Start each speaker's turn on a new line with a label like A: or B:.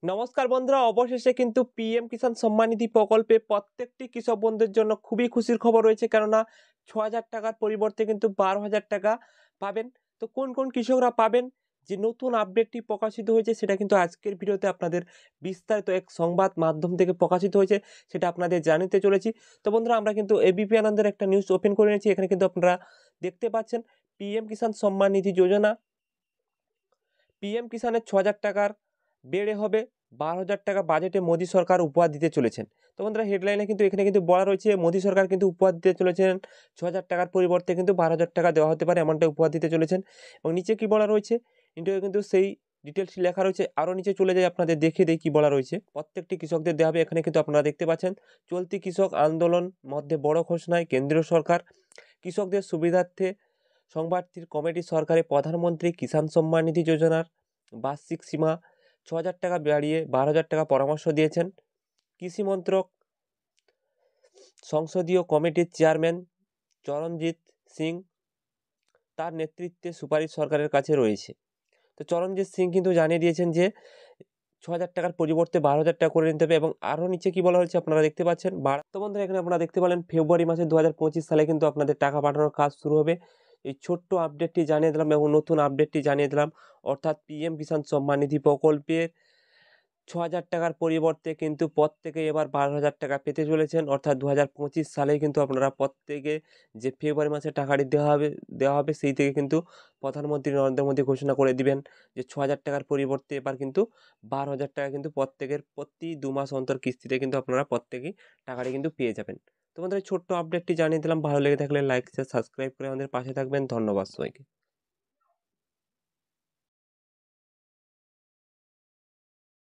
A: নমস্কার বন্ধুরা, অবশেষে কিন্তু পিএম কিষাণ সম্মান নিধি প্রকল্পে প্রত্যেকটি কৃষক বন্ধুদের জন্য খুবই খুশির খবর রয়েছে। কেননা ৬,০০০ টাকার পরিবর্তে কিন্তু ১২,০০০ টাকা পাবেন। তো কোন কোন কৃষকরা পাবেন, যে নতুন আপডেটটি প্রকাশিত হয়েছে সেটা কিন্তু আজকের ভিডিওতে আপনাদের বিস্তারিত এক সংবাদ মাধ্যম থেকে প্রকাশিত হয়েছে, সেটা আপনাদের জানাতে চলেছি। তো বন্ধুরা, আমরা কিন্তু এবিপি আনন্দের একটা নিউজ ওপেন করে নিয়েছি। এখানে কিন্তু আপনারা দেখতে পাচ্ছেন পিএম কিষাণ সম্মান নিধি যোজনা, পিএম কিষাণের ৬,০০০ টাকার বেড়ে হবে ১২,০০০ টাকা বাজেটে মোদী সরকার উপহার দিতে চলেছেন। তো বন্ধুরা, হেডলাইনে কিন্তু এখানে কিন্তু বলা রয়েছে মোদী সরকার কিন্তু উপহার দিতে চলেছেন ৬,০০০ টাকার পরিবর্তে কিন্তু ১২,০০০ টাকা দেওয়া হতে পারে, এমনটা উপহার দিতে চলেছেন। এবং নিচে কি বলা রয়েছে, ইন্টারভিউ কিন্তু সেই ডিটেলসটি লেখা রয়েছে। আরও নিচে চলে যাই, আপনাদের দেখিয়ে দেই কি বলা রয়েছে। প্রত্যেকটি কৃষকদের দেওয়া হবে। এখানে কিন্তু আপনারা দেখতে পাচ্ছেন চলতি কৃষক আন্দোলন মধ্যে বড় ঘোষণায় কেন্দ্রীয় সরকার কৃষকদের সুবিধার্থে সংবাদটির কমিটি সরকারে প্রধানমন্ত্রী কিষাণ সম্মান নিধি যোজনার বার্ষিক সীমা ৬,০০০ টাকা বাড়িয়ে ১২,০০০ টাকা পরামর্শ দিয়েছেন। কৃষি মন্ত্রক সংসদীয় কমিটির চেয়ারম্যান চরণজিৎ সিং, তার নেতৃত্বে সুপারিশ সরকারের কাছে রয়েছে। তো চরণজিৎ সিং কিন্তু জানিয়ে দিয়েছেন যে ৬,০০০ টাকার পরিবর্তে ১২,০০০ টাকা করে নিতে হবে। এবং আরও নিচে কি বলা হয়েছে আপনারা দেখতে পাচ্ছেন। তো বন্ধুরা, এখানে আপনারা দেখতে পেলেন ফেব্রুয়ারি মাসে ২০২৫ সালে কিন্তু আপনাদের টাকা পাঠানোর কাজ শুরু হবে। এই ছোট্ট আপডেটটি জানিয়ে দিলাম এবং নতুন আপডেটটি জানিয়ে দিলাম। অর্থাৎ পিএম কিষাণ সম্মান নিধি প্রকল্পের ৬,০০০ টাকার পরিবর্তে কিন্তু প্রত্যেকে এবার ১২,০০০ টাকা পেতে চলেছেন। অর্থাৎ ২০২৫ সালেই কিন্তু আপনারা প্রত্যেকে যে ফেব্রুয়ারি মাসে টাকাটি দেওয়া হবে সেই থেকে কিন্তু প্রধানমন্ত্রী নরেন্দ্র মোদী ঘোষণা করে দিবেন যে ৬,০০০ টাকার পরিবর্তে এবার কিন্তু ১২,০০০ টাকা কিন্তু প্রত্যেকের প্রতি ২ মাস অন্তর কিস্তিতে কিন্তু আপনারা প্রত্যেকেই টাকাটি কিন্তু পেয়ে যাবেন। তোমাদের এই ছোট্ট আপডেটটি জানিয়ে দিলাম। ভালো লেগে থাকলে লাইক, শেয়ার, সাবস্ক্রাইব করে আমাদের পাশে থাকবেন। ধন্যবাদ সবাইকে।